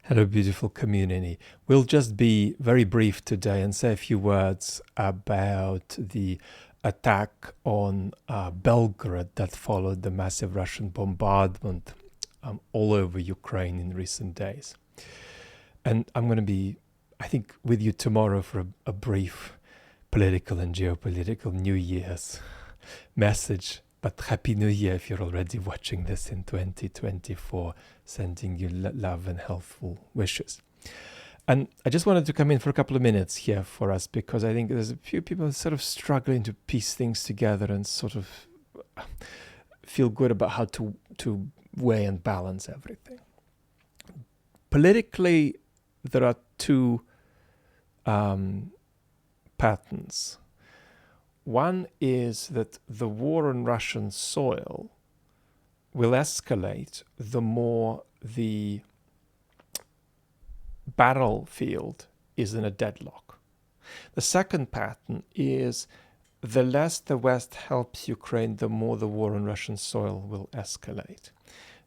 Hello, beautiful community. We'll just be very brief today and say a few words about the attack on Belgorod that followed the massive Russian bombardment all over Ukraine in recent days. And I'm going to be, I think, with you tomorrow for a brief political and geopolitical New Year's message. But Happy New Year if you're already watching this in 2024, sending you love and healthful wishes. And I just wanted to come in for a couple of minutes here for us because I think there's a few people sort of struggling to piece things together and sort of feel good about how to weigh and balance everything. Politically, there are two patterns. One is that the war on Russian soil will escalate the more the battlefield is in a deadlock. The second pattern is the less the West helps Ukraine, the more the war on Russian soil will escalate.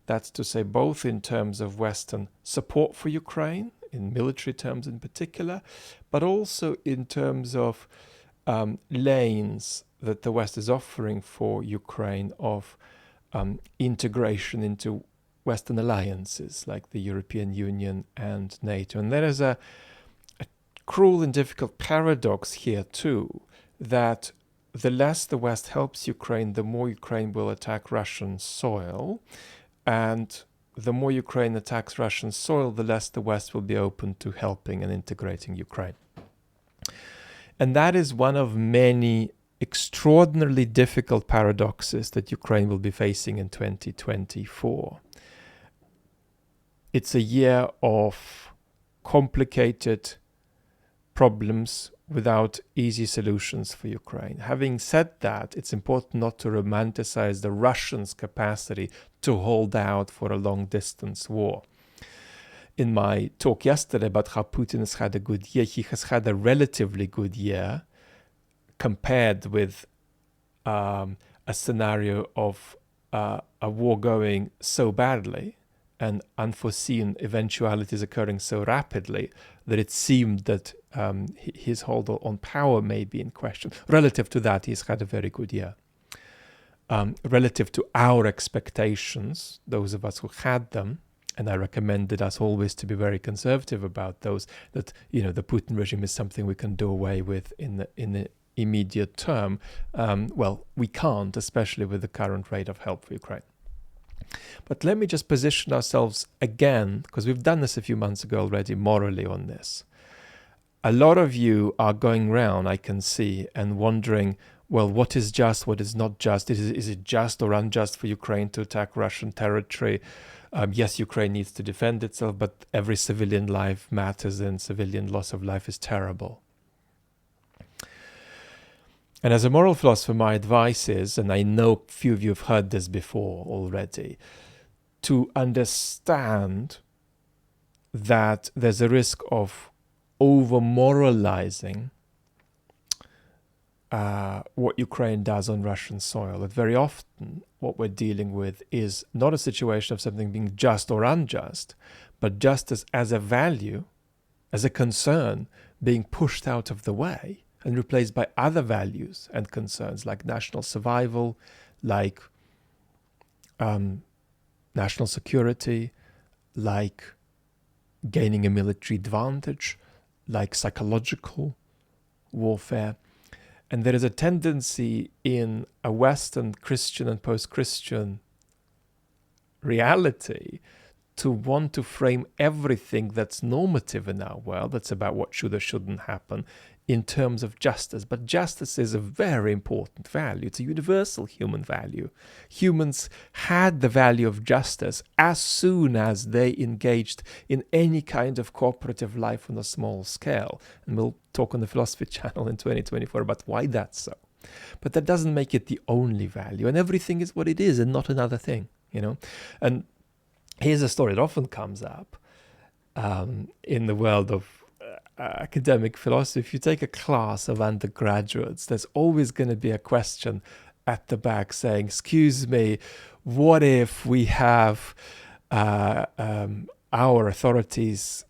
That's to say, both in terms of Western support for Ukraine, in military terms in particular, but also in terms of lanes that the West is offering for Ukraine of integration into Western alliances like the European Union and NATO. And there is a cruel and difficult paradox here too, that the less the West helps Ukraine, the more Ukraine will attack Russian soil. And the more Ukraine attacks Russian soil, the less the West will be open to helping and integrating Ukraine. And that is one of many extraordinarily difficult paradoxes that Ukraine will be facing in 2024. It's a year of complicated problems without easy solutions for Ukraine. Having said that, it's important not to romanticize the Russians' capacity to hold out for a long-distance war. In my talk yesterday about how Putin has had a good year, he has had a relatively good year compared with a scenario of a war going so badly and unforeseen eventualities occurring so rapidly that it seemed that his hold on power may be in question. Relative to that, he's had a very good year. Relative to our expectations, those of us who had them, and I recommended us always to be very conservative about those, that, you know, the Putin regime is something we can do away with in the immediate term. Well, we can't, especially with the current rate of help for Ukraine. But let me just position ourselves again, because we've done this a few months ago already, morally on this. A lot of you are going round, I can see, and wondering, well, what is just, what is not just? Is it just or unjust for Ukraine to attack Russian territory? Yes, Ukraine needs to defend itself, but every civilian life matters and civilian loss of life is terrible. And as a moral philosopher, my advice is, and I know few of you have heard this before already, to understand that there's a risk of over-moralizing what Ukraine does on Russian soil. That very often what we're dealing with is not a situation of something being just or unjust, but justice as a value, as a concern, being pushed out of the way and replaced by other values and concerns like national survival, like national security, like gaining a military advantage, like psychological warfare. And there is a tendency in a Western Christian and post-Christian reality to want to frame everything that's normative in our world, that's about what should or shouldn't happen, in terms of justice. But justice is a very important value. It's a universal human value. Humans had the value of justice as soon as they engaged in any kind of cooperative life on a small scale. And we'll talk on the Philosophy Channel in 2024 about why that's so. But that doesn't make it the only value. And everything is what it is and not another thing, you know. And here's a story that often comes up in the world of academic philosophy. If you take a class of undergraduates, there's always going to be a question at the back saying, excuse me, what if we have our authorities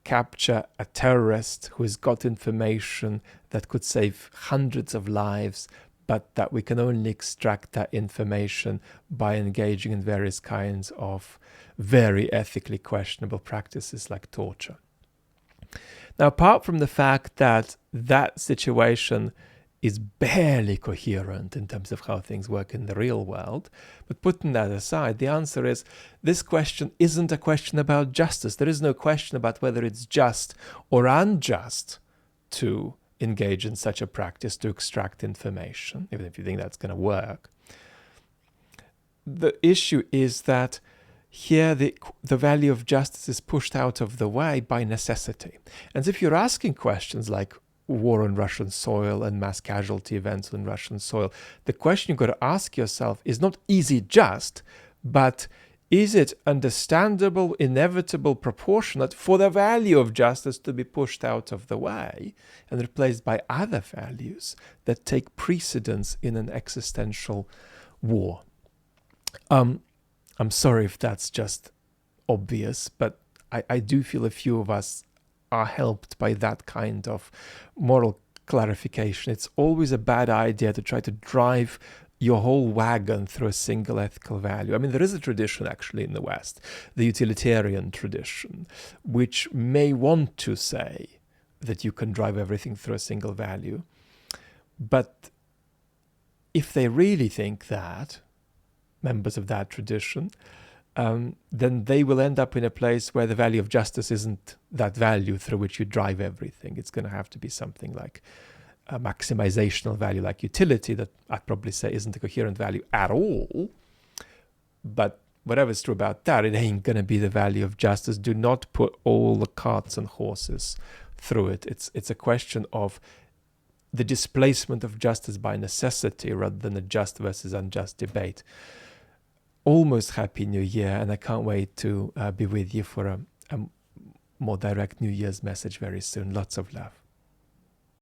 capture a terrorist who has got information that could save hundreds of lives, but that we can only extract that information by engaging in various kinds of very ethically questionable practices like torture. Now, apart from the fact that that situation is barely coherent in terms of how things work in the real world, but putting that aside, the answer is this question isn't a question about justice. There is no question about whether it's just or unjust to engage in such a practice to extract information, even if you think that's going to work. The issue is that here the value of justice is pushed out of the way by necessity. And if you're asking questions like war on Russian soil and mass casualty events on Russian soil, the question you've got to ask yourself is not, is it just, but is it understandable, inevitable, proportionate for the value of justice to be pushed out of the way and replaced by other values that take precedence in an existential war? I'm sorry if that's just obvious, but I do feel a few of us are helped by that kind of moral clarification. It's always a bad idea to try to drive your whole wagon through a single ethical value. I mean, there is a tradition actually in the West, the utilitarian tradition, which may want to say that you can drive everything through a single value. But if they really think that, members of that tradition, then they will end up in a place where the value of justice isn't that value through which you drive everything. It's going to have to be something like a maximizational value like utility that I'd probably say isn't a coherent value at all. But whatever's true about that, it ain't going to be the value of justice. Do not put all the carts and horses through it. It's a question of the displacement of justice by necessity rather than a just versus unjust debate. Almost Happy New Year, and I can't wait to be with you for a more direct New Year's message very soon. Lots of love.